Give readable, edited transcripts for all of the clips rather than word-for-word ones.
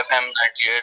FM 98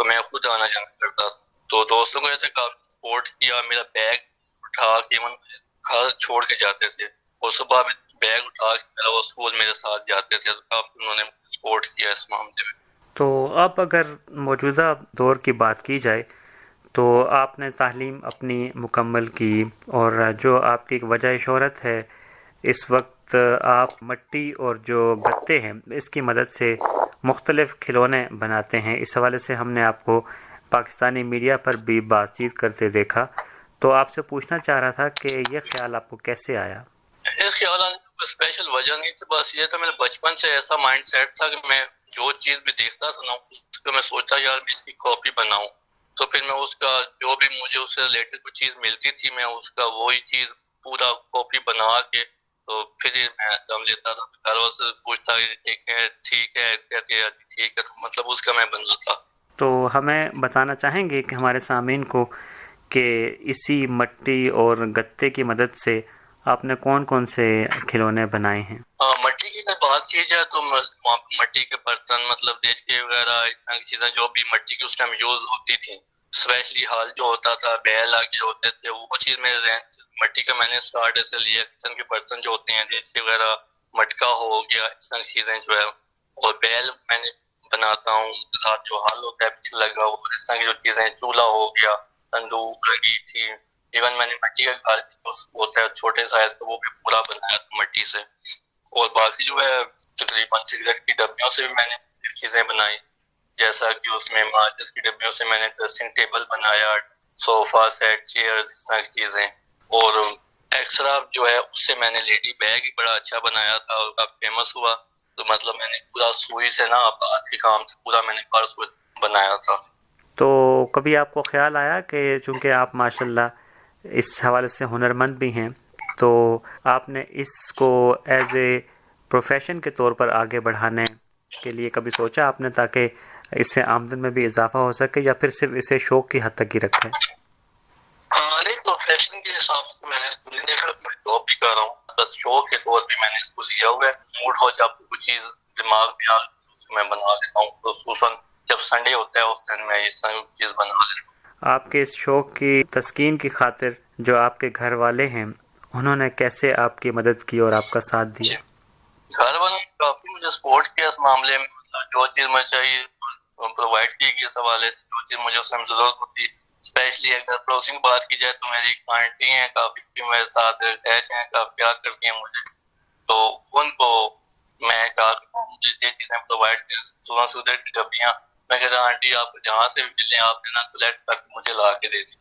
تو میں خود آنا جانا کرتا تھا. تو دوستوں کو کافی سپورٹ کیا. میرا بیگ اٹھا کے گھر چھوڑ کے جاتے تھے اور صبح بھی بیگ اٹھا کے میرا وہ اسکول میرے ساتھ جاتے تھے. تو کافی انہوں نے سپورٹ کیا اس معاملے میں. تو اب اگر موجودہ دور کی بات کی جائے تو آپ نے تعلیم اپنی مکمل کی اور جو آپ کی ایک وجہ شہرت ہے اس وقت آپ مٹی اور جو گتے ہیں اس کی مدد سے مختلف کھلونے بناتے ہیں. اس حوالے سے ہم نے آپ کو پاکستانی میڈیا پر بھی بات چیت کرتے دیکھا. تو آپ سے پوچھنا چاہ رہا تھا کہ یہ خیال آپ کو کیسے آیا؟ اس کے حالات کوئی اسپیشل وجہ نہیں تھی. بس یہ تھا میرے بچپن سے ایسا مائنڈ سیٹ تھا کہ میں جو چیز بھی دیکھتا تھا نا اس کو میں سوچتا یار میں اس کی کاپی بناؤں. تو پھر میں اس کا جو بھی مجھے اس سے ریلیٹڈ کوئی چیز ملتی تھی میں اس کا وہی چیز پورا کاپی بنا کے تو پھر میں دم لیتا تھا. گھر والوں سے پوچھتا ٹھیک ہے کہتے ہیں ٹھیک ہے. تو مطلب اس کا میں بنا تھا. تو ہمیں بتانا چاہیں گے کہ ہمارے سامعین کو کہ اسی مٹی اور گتے کی مدد سے آپ نے کون کون سے کھلونے بنائے ہیں؟ مٹی کی اگر بات کی جائے تو مٹی کے برتن مطلب دیچکے وغیرہ اس طرح کی چیزیں جو بھی مٹی کی اس ٹائم یوز ہوتی تھیں. اسپیشلی ہال جو ہوتا تھا بیل آگے ہوتے تھے وہ چیز میرے ذہن مٹی کا میں نے اسٹارٹ ایسے لیا. کچن کے برتن جو ہوتے ہیں دیچکے وغیرہ مٹکا ہو گیا اس طرح کی چیزیں جو ہے اور بیل میں نے بناتا ہوں. ساتھ جو ہال ہوتا ہے پیچھے لگا ہوا اس طرح کی جو چیزیں چولہا ہو گیا تندور لگی تھی. ایون میں نے مٹی کا گھر جو ہوتا ہے چھوٹے سائز کا وہ بھی پورا بنایا تھا مٹی سے. اور باقی جو ہے تقریباً سگریٹ کی ڈبیوں سے بھی میں نے چیزیں بنائی جیسا کہ اس میں ماچس کی ڈبیوں سے میں نے ڈریسنگ ٹیبل بنایا صوفہ سیٹ چیئر اس طرح کی چیزیں. اور ایکسٹرا جو ہے اس سے میں نے لیڈی بیگ بڑا اچھا بنایا تھا اور کافی فیمس ہوا. تو مطلب میں نے پورا سوئی سے نا آج کے کام سے پورا میں نے پرس بنایا تھا. تو کبھی آپ کو خیال آیا کہ چونکہ آپ ماشاءاللہ اس حوالے سے ہنرمند بھی ہیں تو آپ نے اس کو ایز اے پروفیشن کے طور پر آگے بڑھانے کے لیے کبھی سوچا آپ نے تاکہ اس سے آمدن میں بھی اضافہ ہو سکے یا پھر صرف اسے شوق کی حد تک ہی رکھیں؟ نہیں پروفیشن کے حساب سے میں نے اس کو نہیں دیکھا. میں جاب بھی کر رہا ہوں بس شوق کے طور پہ میں نے اس کو لیا ہوا ہے. موڈ ہو جب کوئی چیز دماغ میں آ اس کو میں بنا لیتا ہوں. خصوصاً جب سنڈے ہوتا ہے اس دن میں یہ چیز بنا لیتا ہوں. آپ کے اس شوق کی تسکین کی خاطر جو آپ کے گھر والے ہیں انہوں نے کیسے آپ کی مدد کی اور آپ کا ساتھ دیا؟ گھر والوں نے کافی مجھے سپورٹ کیا اس معاملے میں. جو چیز مجھے چاہیے پرووائڈ کی گئی اس حوالے سے جو چیز مجھے اس میں ضرورت ہوتی ہے. اسپیشلی اگر پڑوسی کی بات کی جائے تو میری ایک آنٹی ہیں کافی میرے ساتھ اٹیچ ہیں کافی پیار کرتی ہیں مجھے. تو ان کو میں کہا مجھے یہ چیزیں پرووائڈ کریں صبح سودے کی ڈبیاں میں کہتا ہوں آنٹی آپ جہاں سے بھی ملیں آپ نے نا کلیکٹ کر کے مجھے لا کے دے دی.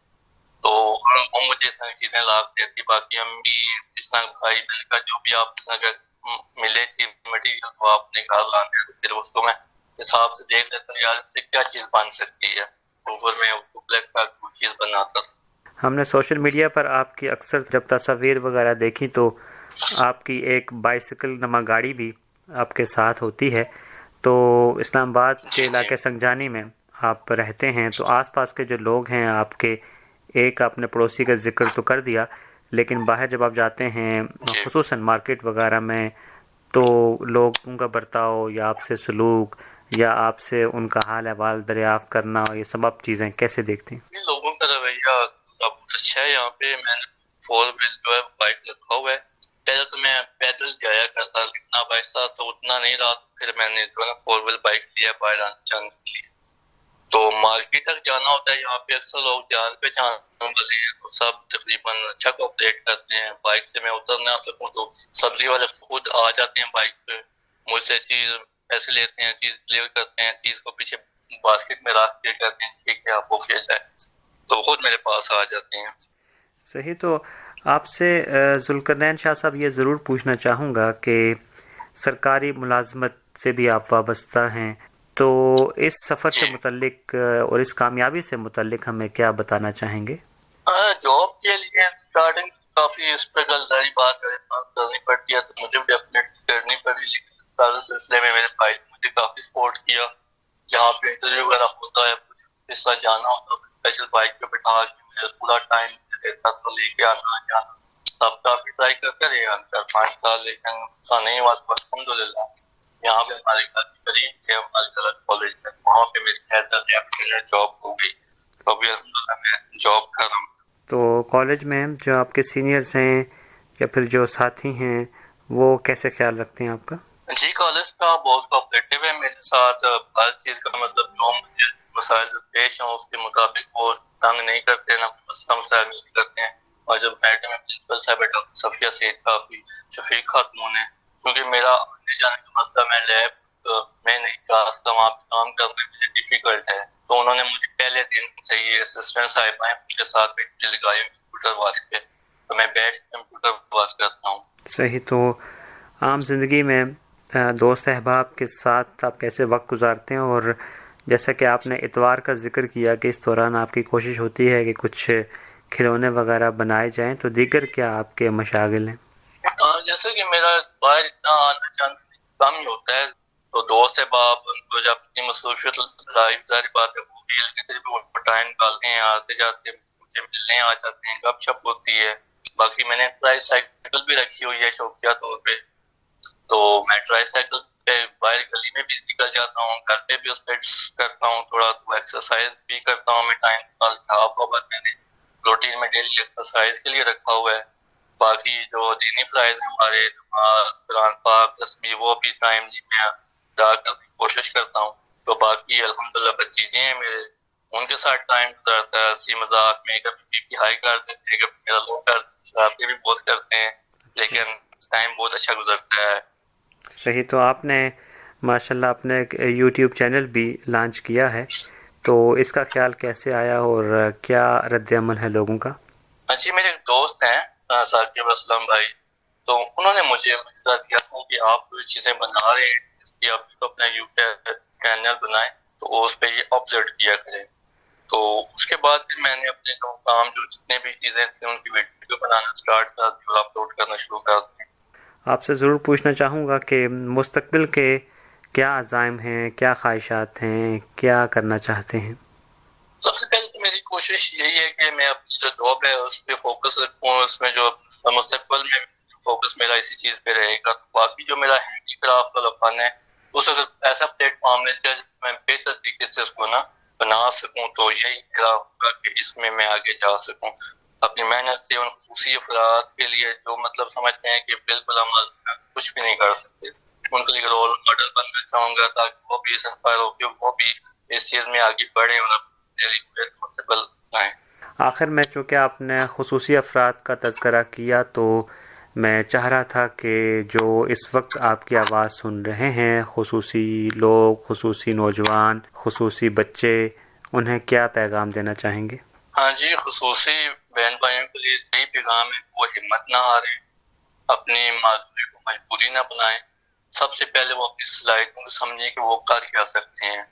تو وہ مجھے اس طرح چیزیں لا کے دیتی. باقی امی اس طرح بھائی بہن کا جو بھی آپ اس طرح ملے چیز مٹیریل وہ آپ نے گھر لانے پھر اس کو میں حساب سے دیکھ لیتا ہوں یار اس سے کیا چیز بن سکتی ہے اوپر میں کلیکٹ کر کے چیز بناتا تھا. ہم نے سوشل میڈیا پر آپ کی اکثر جب تصاویر وغیرہ دیکھی تو آپ کی ایک بائیسیکل نما گاڑی بھی آپ کے ساتھ ہوتی ہے. تو اسلام آباد کے علاقے سنگجانی میں آپ رہتے ہیں تو آس پاس کے جو لوگ ہیں آپ کے ایک آپ نے پڑوسی کا ذکر تو کر دیا لیکن باہر جب آپ جاتے ہیں خصوصاً مارکیٹ وغیرہ میں تو لوگوں کا برتاؤ یا آپ سے سلوک یا آپ سے ان کا حال احوال دریافت کرنا یہ سب آپ چیزیں کیسے دیکھتے ہیں؟ لوگوں کا رویہ بہت اچھا ہے. یہاں پہ میں نے 4 ویل جو ہے بائک رکھا ہوا ہے. پہلے تو میں پیدل جایا کرتا اتنا بائسا تو اتنا نہیں رہا. پھر میں نے جو ہے 4 ویل بائک لیا باہر جانے کے لیے. تو مارکیٹ تک جانا ہوتا ہے. یہاں پہ اکثر لوگ جان پہچان والے ہیں تو سب تقریباً اچھا کوآپریٹ کرتے ہیں. بائک سے میں اتر نہ سکوں تو سبزی والے خود آ جاتے ہیں بائک پہ مجھ سے چیز پیسے لیتے ہیں چیز ڈلیور کرتے ہیں چیز کو پیچھے باسکٹ میں رکھ کے کرتے ہیں ٹھیک ہے آپ کو کیا جائے تو خود میرے پاس آ جاتے ہیں. صحیح. تو آپ سے ذوالقرنین شاہ صاحب یہ ضرور پوچھنا چاہوں گا کہ سرکاری ملازمت سے بھی آپ وابستہ ہیں تو اس سفر سے متعلق اور اس کامیابی سے متعلق ہمیں کیا بتانا چاہیں گے؟ جاب کے لیے اسٹارٹنگ کافی اسٹرگل ظاہری بات کرنی پڑتی ہے تو مجھے بھی اپنے کرنی پڑی لیکن اس سلسلے میں میرے بھائی نے مجھے کافی سپورٹ کیا. جہاں پہ انٹرویو وغیرہ ہوتا ہے کچھ حصہ جانا ہوتا ہے اسپیشل بائک پہ بٹھا کے مجھے پورا ٹائم دیتا تو لے کے آنا جانا سب کافی ٹرائی کرتے رہے 5 سال لیکن ایسا نہیں ہوا. تو الحمد للہ یہاں پہ ہمارے گھر کے قریب ہے ہمارے گھر کالج میں وہاں پہ میری خیر لیب جاب ہو گئی، تو ابھی الحمدللہ میں جاب کر رہا ہوں۔ تو کالج میں جو آپ کے سینئرز ہیں یا پھر جو ساتھی ہیں وہ کیسے خیال رکھتے ہیں آپ کا؟ جی کالج کا بہت کوآپریٹو ہے میرے ساتھ، ہر چیز کا مطلب جو مجھے مسائل پیش ہوں اس کے مطابق وہ تنگ نہیں کرتے، نہ مسئلہ مسائل نہیں کرتے ہیں۔ اور جب بیٹھے میں پرنسپل صاحب ڈاکٹر صفیہ سعید کافی شفیق خاتون ہے، کیونکہ میرا آنے جانے کا مسئلہ میں لیب میں نہیں جا سکتا، وہاں پہ کام کرنا مجھے ڈیفیکلٹ ہے، تو انہوں نے مجھے پہلے دن سے یہ اسسٹنٹ صاحب ہیں ان کے ساتھ بیٹھ لگائے کمپیوٹر واچ پہ، تو میں بیٹھ کمپیوٹر واچ کرتا ہوں۔ صحیح۔ تو عام زندگی میں دوست احباب کے ساتھ آپ کیسے وقت گزارتے ہیں، اور جیسا کہ آپ نے اتوار کا ذکر کیا کہ اس دوران آپ کی کوشش ہوتی ہے کہ کچھ کھلونے وغیرہ بنائے جائیں، تو دیگر کیا آپ کے مشاغل ہیں؟ جیسے کہ میرا باہر اتنا آنا جانا کم ہی ہوتا ہے، تو دوست احباب ان کو جب اپنی مصروفیت لائف ظاہر بات ہے وہ بھی وہ ٹائم نکالتے ہیں، آتے جاتے مجھے ملنے آ جاتے ہیں، گپ شپ ہوتی ہے۔ باقی میں نے ٹرائی سائیکل بھی رکھی ہوئی ہے شوقیہ طور پہ، تو میں ٹرائی سائیکل پہ باہر گلی میں بھی نکل جاتا ہوں، گھر پہ بھی اس پہ کرتا ہوں تھوڑا، تو ایکسرسائز بھی کرتا ہوں میں ٹائم نکال کے، ہاف آور میں نے روٹین میں ڈیلی ایکسرسائز کے لیے رکھا ہوا ہے۔ باقی جو دینی فرائض ہیں ہمارے، نماز، قرآن پاک، تسبیح، وہ بھی ٹائم میں ادا کرنے کی کوشش کرتا ہوں۔ تو باقی الحمدللہ بچیجیں ہیں میرے، ان کے ساتھ ٹائم گزارتا ہے، ہنسی مذاق میں، کبھی بی پی ہائی کر دیتے ہیں، کبھی میرا لو کر دیتے ہیں، شرارتیں بھی بہت کرتے ہیں، لیکن ٹائم بہت اچھا گزرتا ہے۔ صحیح۔ تو آپ نے ماشاءاللہ اپنے ایک یوٹیوب چینل بھی لانچ کیا ہے، تو اس کا خیال کیسے آیا اور کیا رد عمل ہے لوگوں کا؟ جی میرے دوست ہیں ثاقب اسلم بھائی، تو انہوں نے مجھے مشورہ دیا تھا کہ آپ کوئی چیزیں بنا رہے ہیں اس کی آپ تو اپنا یوٹیوب چینل بنائیں، تو اس پہ یہ اپلوڈ کیا کریں۔ تو اس کے بعد پھر میں نے اپنے جو کام جو جتنے بھی چیزیں تھیں ان کی ویڈیو بنانا اسٹارٹ کر دی اور اپلوڈ کرنا شروع کر دی۔ آپ سے ضرور پوچھنا چاہوں گا کہ مستقبل کے کیا عزائم ہیں، کیا خواہشات ہیں، کیا کرنا چاہتے ہیں؟ سب سے پہلے تو میری کوشش یہی ہے کہ میں اپنی جو جاب ہے اس پہ فوکس رکھوں، اس میں جو مستقبل میں فوکس میرا اسی چیز پہ رہے گا۔ باقی جو میرا ہینڈی کرافٹ والا فن ہے اس اگر ایسا پلیٹ فارم ہے جس میں بہتر طریقے سے اس کو نا بنا سکوں، تو یہی میرا ہوگا کہ اس میں میں آگے جا سکوں اپنی محنت سے۔ ان خصوصی افراد کے لیے جو مطلب سمجھتے ہیں کہ بالکل ہم کچھ بھی نہیں کر سکتے، ان کے لیے رول ماڈل بننا چاہوں گا تاکہ وہ بھی انسپائر ہو کے وہ بھی اس چیز میں آگے بڑھیں اور مستقبل بنائیں۔ آخر میں چونکہ آپ نے خصوصی افراد کا تذکرہ کیا، تو میں چاہ رہا تھا کہ جو اس وقت آپ کی آواز سن رہے ہیں، خصوصی لوگ، خصوصی نوجوان، خصوصی بچے، انہیں کیا پیغام دینا چاہیں گے؟ ہاں جی، خصوصی بہن بھائیوں کے لیے یہی پیغام ہے، وہ ہمت نہ ہاریں، اپنی معذوری کو مجبوری نہ بنائیں۔ سب سے پہلے وہ اپنی صلاحیتوں کو سمجھیں کہ وہ کر کیا سکتے ہیں،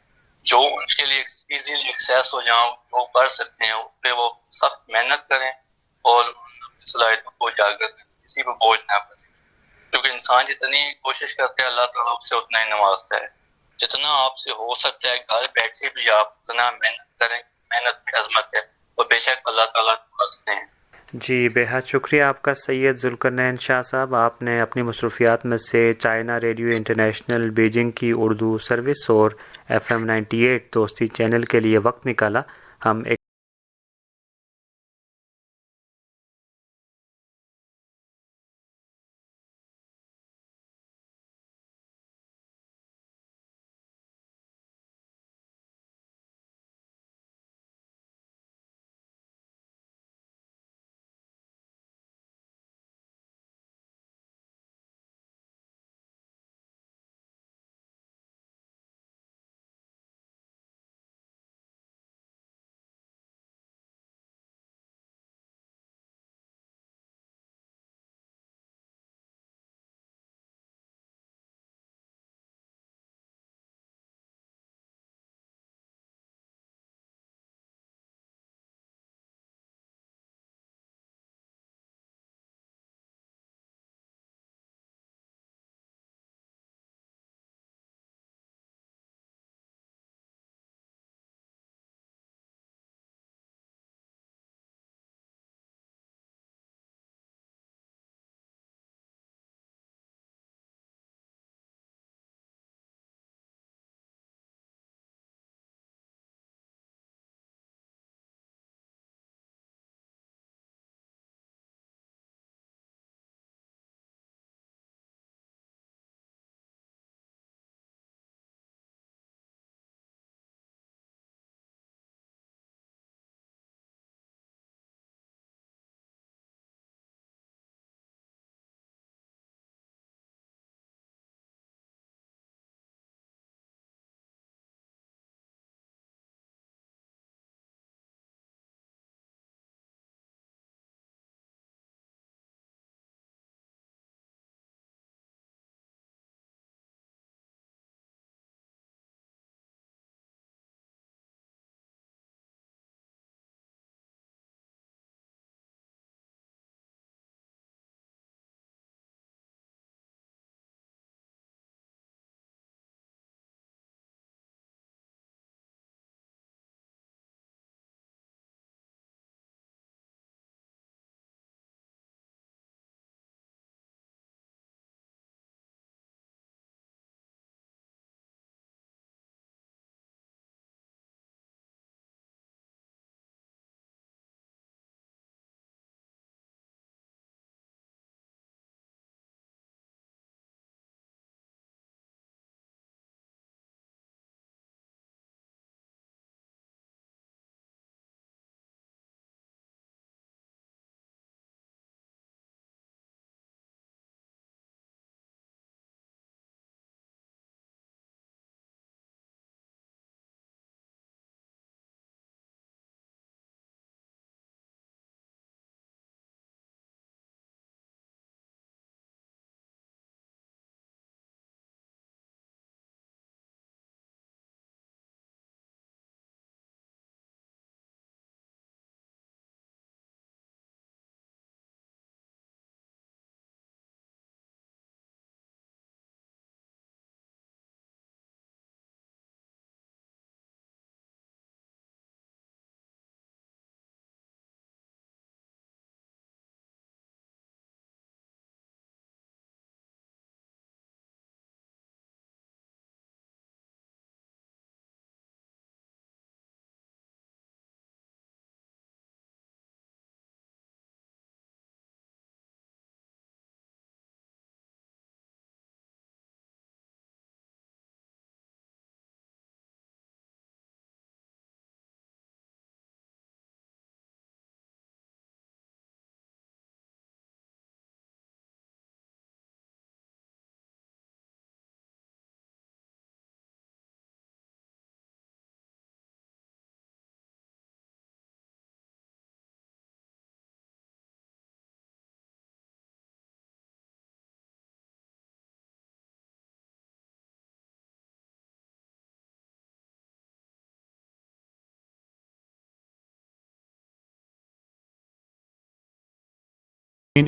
جو ان کے لیے ایزیلی ایکسیس ہو جاؤں وہ کر سکتے ہیں، اس پہ وہ سخت محنت کریں اور اپنی صلاحیتوں کو اجاگر کریں، کسی پہ بوجھ نہ بنیں، کیونکہ انسان جتنی کوشش کرتے ہیں اللہ تعالیٰ اس سے اتنا ہی نوازتا ہے۔ جتنا آپ سے ہو سکتا ہے گھر بیٹھے بھی آپ اتنا محنت کریں، محنت میں عظمت ہے اور بے شک اللہ تعالیٰ نوازتے ہیں۔ جی، بے حد شکریہ آپ کا سید ذوالقرنین شاہ صاحب۔ آپ نے اپنی مصروفیات میں سے چائنا ریڈیو انٹرنیشنل بیجنگ کی اردو سروس اور FM 98 دوستی چینل کے لیے وقت نکالا۔ ہم ایک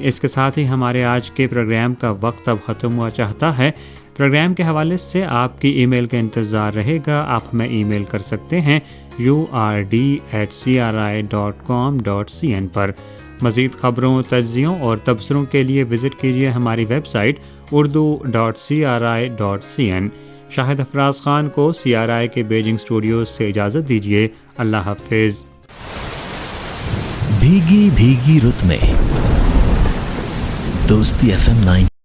اس کے ساتھ ہی ہمارے آج کے پروگرام کا وقت اب ختم ہوا چاہتا ہے. پروگرام کے حوالے سے آپ کی ای میل کا انتظار رہے گا. آپ ہمیں ای میل کر سکتے ہیں urd@cri.com.cn پر. مزید خبروں، تجزیوں اور تبصروں کے لیے وزٹ کیجیے ہماری ویب سائٹ urdu.cri.cn. شاہد افراز خان کو CRI کے بیجنگ اسٹوڈیوز سے اجازت دیجیے. اللہ حافظ. بھیگی بھیگی رت میں دوستی FM 9